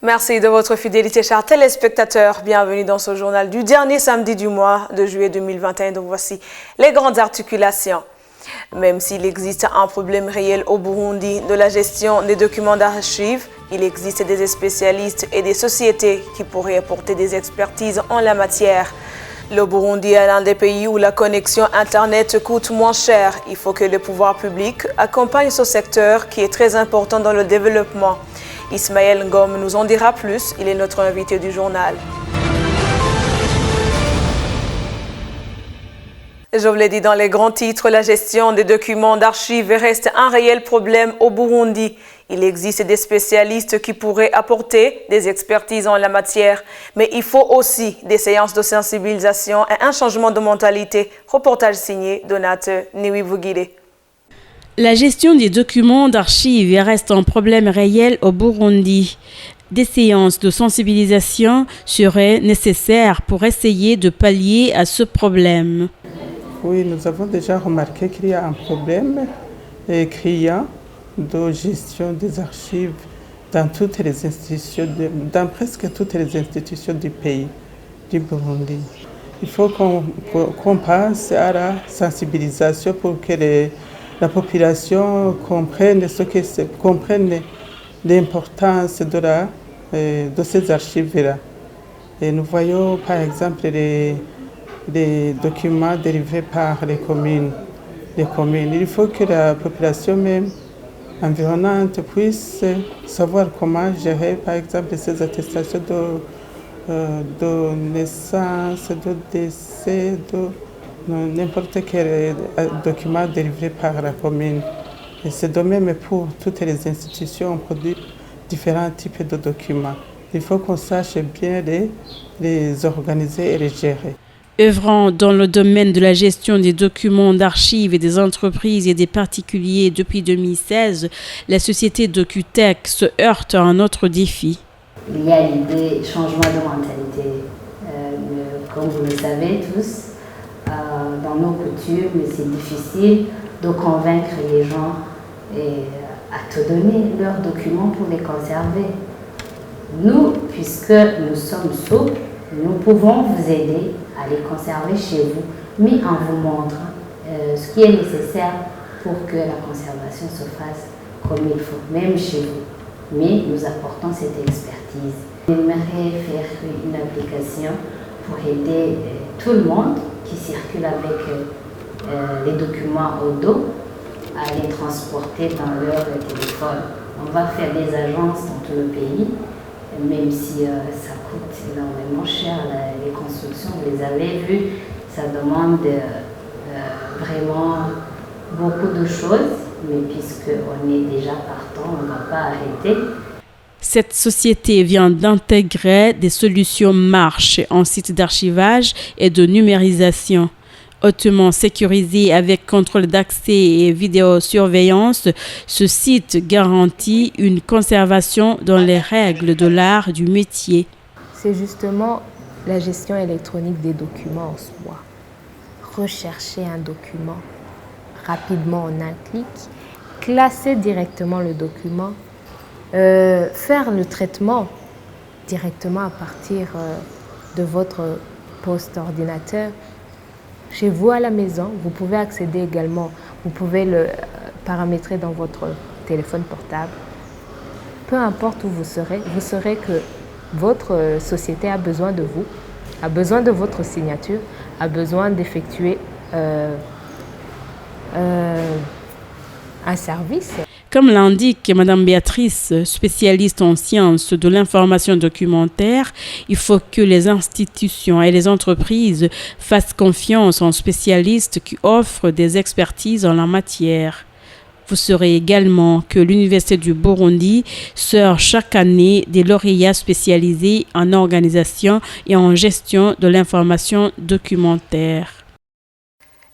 Merci de votre fidélité, chers téléspectateurs. Bienvenue dans ce journal du dernier samedi du mois de juillet 2021. Donc voici les grandes articulations. Même s'il existe un problème réel au Burundi de la gestion des documents d'archives, il existe des spécialistes et des sociétés qui pourraient apporter des expertises en la matière. Le Burundi est l'un des pays où la connexion Internet coûte moins cher. Il faut que le pouvoir public accompagne ce secteur qui est très important dans le développement. Ismaël Ngom nous en dira plus, il est notre invité du journal. Je vous l'ai dit dans les grands titres, la gestion des documents d'archives reste un réel problème au Burundi. Il existe des spécialistes qui pourraient apporter des expertises en la matière, mais il faut aussi des séances de sensibilisation et un changement de mentalité. Reportage signé Donate Niwivugire. La gestion des documents d'archives reste un problème réel au Burundi. Des séances de sensibilisation seraient nécessaires pour essayer de pallier à ce problème. Oui, nous avons déjà remarqué qu'il y a un problème criant de gestion des archives dans toutes les institutions, dans presque toutes les institutions du pays, du Burundi. Il faut qu'on passe à la sensibilisation pour que la population comprenne l'importance de ces archives-là. Et nous voyons par exemple les documents dérivés par les communes. Il faut que la population même environnante puisse savoir comment gérer par exemple ces attestations de naissance, de décès, n'importe quel document délivré par la commune. Et c'est de même pour toutes les institutions, on produit différents types de documents. Il faut qu'on sache bien les organiser et les gérer. Œuvrant dans le domaine de la gestion des documents d'archives et des entreprises et des particuliers depuis 2016, la société DocuTech se heurte à un autre défi. Il y a l'idée changement de mentalité. Comme vous le savez tous, dans nos coutumes, c'est difficile de convaincre les gens à te donner leurs documents pour les conserver. Nous, puisque nous sommes souples, nous pouvons vous aider à les conserver chez vous, mais en vous montrant ce qui est nécessaire pour que la conservation se fasse comme il faut, même chez vous. Mais nous apportons cette expertise. J'aimerais faire une application pour aider tout le monde qui circule avec les documents au dos à les transporter dans leur téléphone. On va faire des agences dans tout le pays, même si ça coûte énormément cher, les constructions, vous les avez vues, ça demande vraiment beaucoup de choses, mais puisqu'on est déjà partant, on ne va pas arrêter. Cette société vient d'intégrer des solutions marche en site d'archivage et de numérisation. Hautement sécurisé avec contrôle d'accès et vidéosurveillance, ce site garantit une conservation dans les règles de l'art du métier. C'est justement la gestion électronique des documents en soi. Rechercher un document rapidement en un clic, classer directement le document, faire le traitement directement à partir de votre poste ordinateur. Chez vous à la maison, vous pouvez accéder également, vous pouvez le paramétrer dans votre téléphone portable. Peu importe où vous saurez que votre société a besoin de vous, a besoin de votre signature, a besoin d'effectuer un service. Comme l'indique Mme Béatrice, spécialiste en sciences de l'information documentaire, il faut que les institutions et les entreprises fassent confiance en spécialistes qui offrent des expertises en la matière. Vous saurez également que l'Université du Burundi sort chaque année des lauréats spécialisés en organisation et en gestion de l'information documentaire.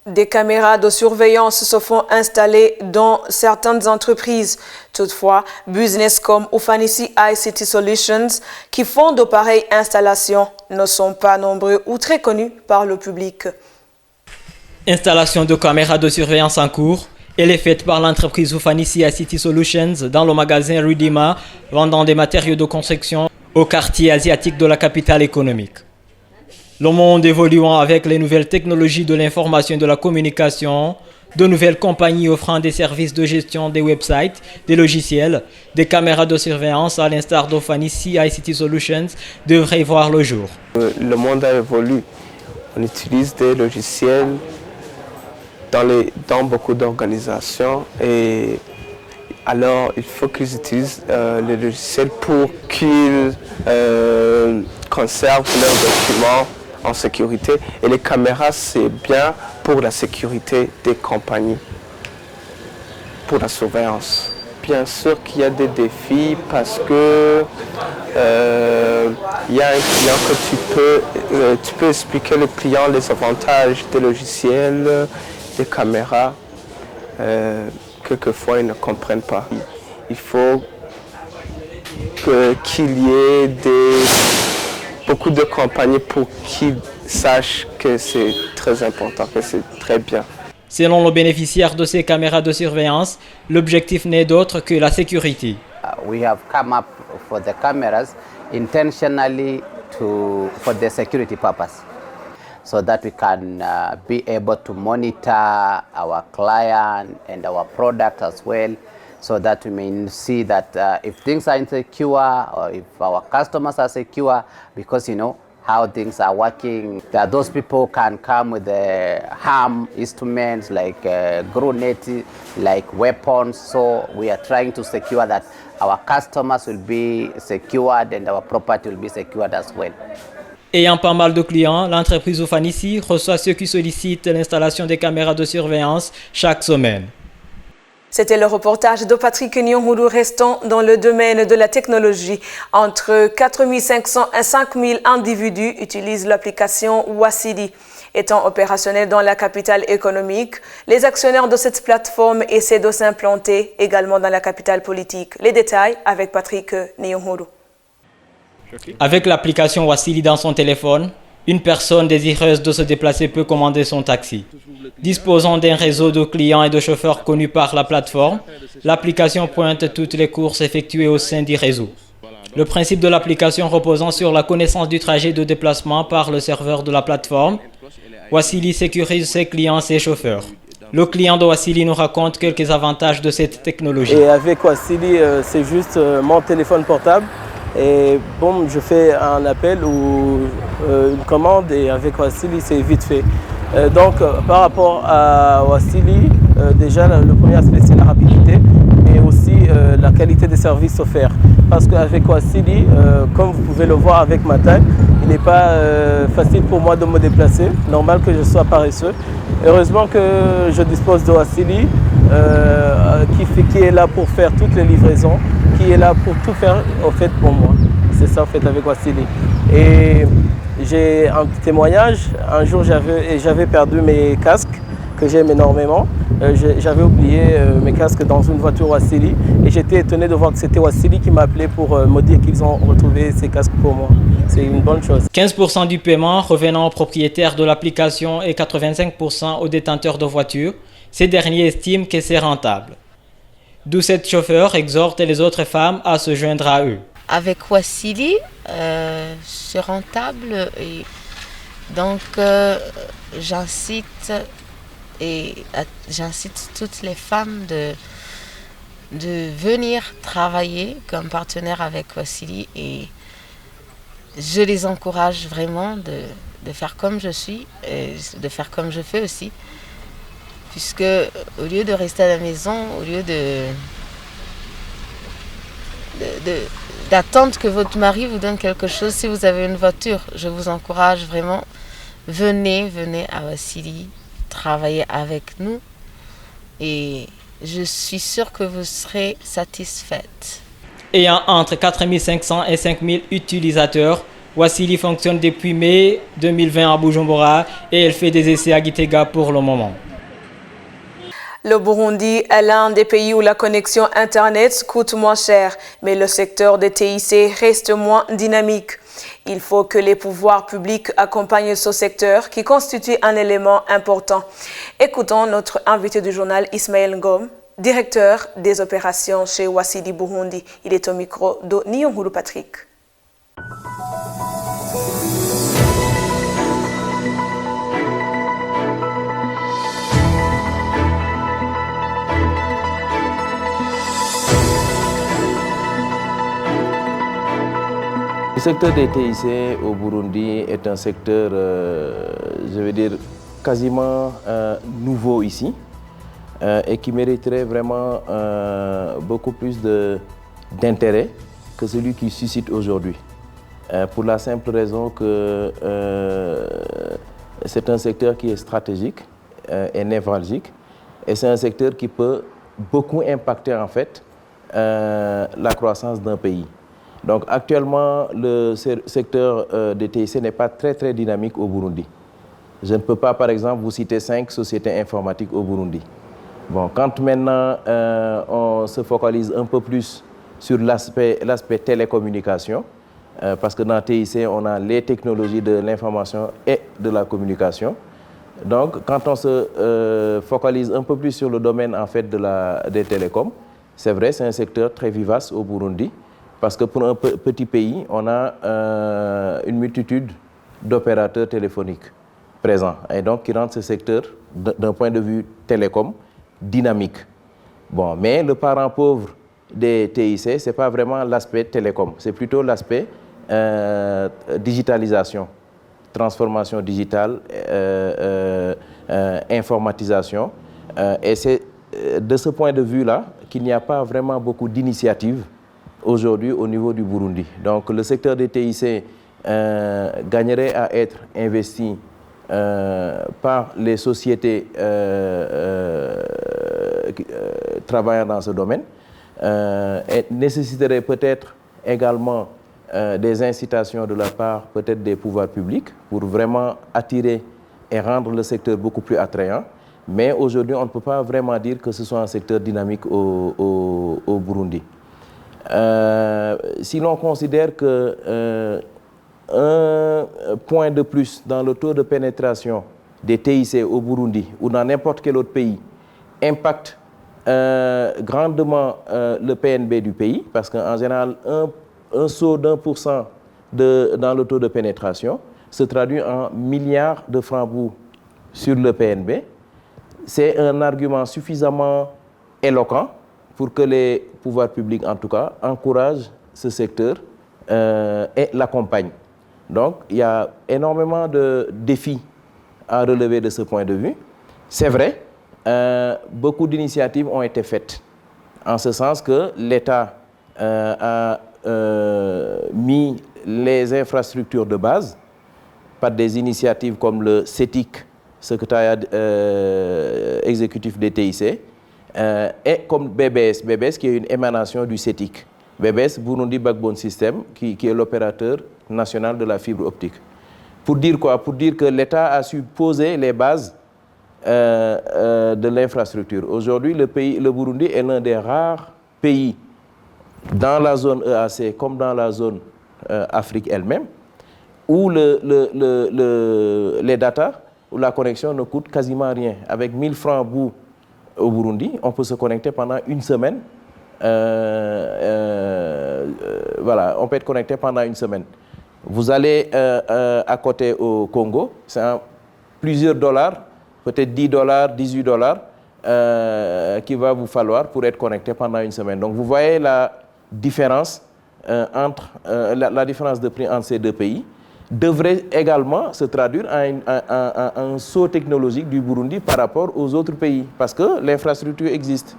Des caméras de surveillance se font installer dans certaines entreprises. Toutefois, business comme Ufanisi ICT Solutions, qui font de pareilles installations, ne sont pas nombreux ou très connus par le public. Installation de caméras de surveillance en cours. Elle est faite par l'entreprise Ufanisi ICT Solutions dans le magasin Rue Dima, vendant des matériaux de construction au quartier asiatique de la capitale économique. Le monde évoluant avec les nouvelles technologies de l'information et de la communication, de nouvelles compagnies offrant des services de gestion des websites, des logiciels, des caméras de surveillance à l'instar d'Ufanisi ICT Solutions devraient voir le jour. Le monde a évolué. On utilise des logiciels dans beaucoup d'organisations et alors il faut qu'ils utilisent les logiciels pour qu'ils conservent leurs documents en sécurité. Et les caméras, c'est bien pour la sécurité des compagnies, pour la surveillance. Bien sûr qu'il y a des défis parce que il y a un client que tu peux expliquer au client les avantages des logiciels, des caméras. Quelquefois, ils ne comprennent pas. Il faut qu'il y ait beaucoup de compagnies pour qu'ils sachent que c'est très important, que c'est très bien. Selon le bénéficiaire de ces caméras de surveillance, l'objectif n'est d'autre que la sécurité. We have come up for the cameras intentionally for the security purpose, so that we can be able to monitor our client and our product as well, so that we may see that if things are insecure or if our customers are secure, because you know how things are working, that those people can come with harm instruments like grenades, like weapons. So we are trying to secure that our customers will be secured and our property will be secured as well. Ayant pas mal de clients, l'entreprise Ufanisi reçoit ceux qui sollicitent l'installation des caméras de surveillance chaque semaine. C'était le reportage de Patrick Nyongoudou. Restant dans le domaine de la technologie. Entre 4500 et 5000 individus utilisent l'application Wasili. Étant opérationnelle dans la capitale économique, les actionnaires de cette plateforme essaient de s'implanter également dans la capitale politique. Les détails avec Patrick Nyongoudou. Avec l'application Wasili dans son téléphone, une personne désireuse de se déplacer peut commander son taxi. Disposant d'un réseau de clients et de chauffeurs connus par la plateforme, l'application pointe toutes les courses effectuées au sein du réseau. Le principe de l'application reposant sur la connaissance du trajet de déplacement par le serveur de la plateforme, Wasili sécurise ses clients et ses chauffeurs. Le client de Wasili nous raconte quelques avantages de cette technologie. Et avec Wasili, c'est juste mon téléphone portable. Et bon, je fais un appel ou une commande et avec Wasili, c'est vite fait. Donc, par rapport à Wasili, déjà, le premier aspect, c'est la rapidité, mais aussi la qualité des services offerts. Parce qu'avec Wasili, comme vous pouvez le voir avec ma taille, il n'est pas facile pour moi de me déplacer. Normal que je sois paresseux. Heureusement que je dispose de Wasili, qui est là pour faire toutes les livraisons, qui est là pour tout faire en fait pour moi. C'est ça en fait avec Wasili. Et j'ai un petit témoignage. Un jour j'avais perdu mes casques que j'aime énormément. J'avais oublié mes casques dans une voiture Wasili et j'étais étonné de voir que c'était Wasili qui m'a appelé pour me dire qu'ils ont retrouvé ces casques pour moi. C'est une bonne chose. 15% du paiement revenant aux propriétaires de l'application et 85% aux détenteurs de voitures. Ces derniers estiment que c'est rentable. D'où cette chauffeur exhorte les autres femmes à se joindre à eux. Avec Wasili, c'est rentable et donc j'incite toutes les femmes de venir travailler comme partenaire avec Wasili et je les encourage vraiment de faire comme je suis et de faire comme je fais aussi. Puisque au lieu de rester à la maison, au lieu d'attendre que votre mari vous donne quelque chose, si vous avez une voiture, je vous encourage vraiment, venez à Wasili, travaillez avec nous et je suis sûre que vous serez satisfaite. Ayant entre 4500 et 5000 utilisateurs, Wassili fonctionne depuis mai 2020 à Bujumbura et elle fait des essais à Gitega pour le moment. Le Burundi est l'un des pays où la connexion Internet coûte moins cher, mais le secteur des TIC reste moins dynamique. Il faut que les pouvoirs publics accompagnent ce secteur qui constitue un élément important. Écoutons notre invité du journal Ismaël Ngom, directeur des opérations chez Wassili Burundi. Il est au micro de Nyongulu Patrick. Le secteur des TIC au Burundi est un secteur, je vais dire, quasiment nouveau ici et qui mériterait vraiment beaucoup plus d'intérêt que celui qui suscite aujourd'hui. Pour la simple raison que c'est un secteur qui est stratégique et névralgique et c'est un secteur qui peut beaucoup impacter en fait la croissance d'un pays. Donc actuellement, le secteur des TIC n'est pas très dynamique au Burundi. Je ne peux pas, par exemple, vous citer 5 sociétés informatiques au Burundi. Bon, quand maintenant on se focalise un peu plus sur l'aspect télécommunication, parce que dans TIC, on a les technologies de l'information et de la communication. Donc, quand on se focalise un peu plus sur le domaine en fait des télécoms, c'est vrai, c'est un secteur très vivace au Burundi. Parce que pour un petit pays, on a une multitude d'opérateurs téléphoniques présents et donc qui rendent ce secteur, d'un point de vue télécom, dynamique. Bon, mais le parent pauvre des TIC, ce n'est pas vraiment l'aspect télécom, c'est plutôt l'aspect digitalisation, transformation digitale, informatisation. Et c'est de ce point de vue-là qu'il n'y a pas vraiment beaucoup d'initiatives aujourd'hui au niveau du Burundi. Donc le secteur des TIC gagnerait à être investi par les sociétés travaillant dans ce domaine et nécessiterait peut-être également des incitations de la part peut-être des pouvoirs publics pour vraiment attirer et rendre le secteur beaucoup plus attrayant. Mais aujourd'hui, on ne peut pas vraiment dire que ce soit un secteur dynamique au Burundi. Si l'on considère que un point de plus dans le taux de pénétration des TIC au Burundi ou dans n'importe quel autre pays impacte grandement le PNB du pays, parce qu'en général, un saut d'1% dans le taux de pénétration se traduit en milliards de francs bouts sur le PNB. C'est un argument suffisamment éloquent pour que les pouvoirs publics, en tout cas, encouragent ce secteur et l'accompagnent. Donc, il y a énormément de défis à relever de ce point de vue. C'est vrai, beaucoup d'initiatives ont été faites, en ce sens que l'État a mis les infrastructures de base par des initiatives comme le CETIC, secrétariat exécutif des TIC, et comme BBS qui est une émanation du CETIC. BBS, Burundi Backbone System, qui est l'opérateur national de la fibre optique. Pour dire quoi? Pour dire que l'État a su poser les bases de l'infrastructure. Aujourd'hui, le Burundi est l'un des rares pays dans la zone EAC comme dans la zone Afrique elle-même où les data ou la connexion ne coûte quasiment rien. Avec 1000 francs bout au Burundi, on peut se connecter pendant une semaine. Voilà, on peut être connecté pendant une semaine. Vous allez à côté au Congo, c'est plusieurs dollars, peut-être 10 dollars, 18 dollars, qu'il va vous falloir pour être connecté pendant une semaine. Donc vous voyez la différence la différence de prix entre ces deux pays devrait également se traduire en un saut technologique du Burundi par rapport aux autres pays, parce que l'infrastructure existe.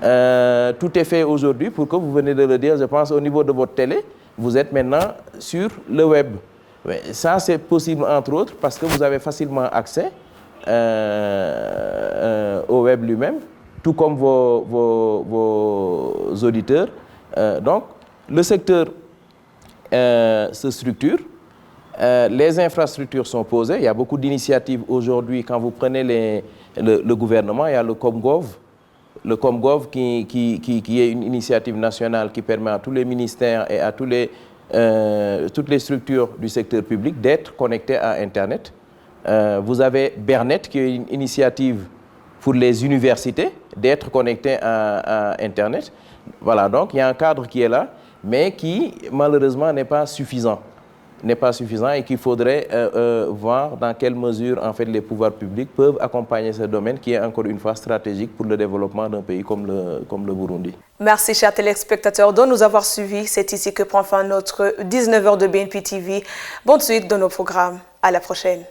Tout est fait aujourd'hui pour que, vous venez de le dire, je pense au niveau de votre télé, vous êtes maintenant sur le web. Mais ça, c'est possible entre autres parce que vous avez facilement accès au web lui-même, tout comme vos auditeurs. Donc, le secteur se structure les infrastructures sont posées. Il y a beaucoup d'initiatives aujourd'hui. Quand vous prenez le gouvernement, il y a le Comgov. Le Comgov qui est une initiative nationale qui permet à tous les ministères et à toutes les structures du secteur public d'être connectés à Internet. Vous avez Bernet qui est une initiative pour les universités d'être connectés à Internet. Voilà, donc il y a un cadre qui est là, mais qui malheureusement n'est pas suffisant. Et qu'il faudrait voir dans quelle mesure en fait, les pouvoirs publics peuvent accompagner ce domaine qui est encore une fois stratégique pour le développement d'un pays comme le Burundi. Merci chers téléspectateurs de nous avoir suivis. C'est ici que prend fin notre 19h de BNP TV. Bonne suite de nos programmes. À la prochaine.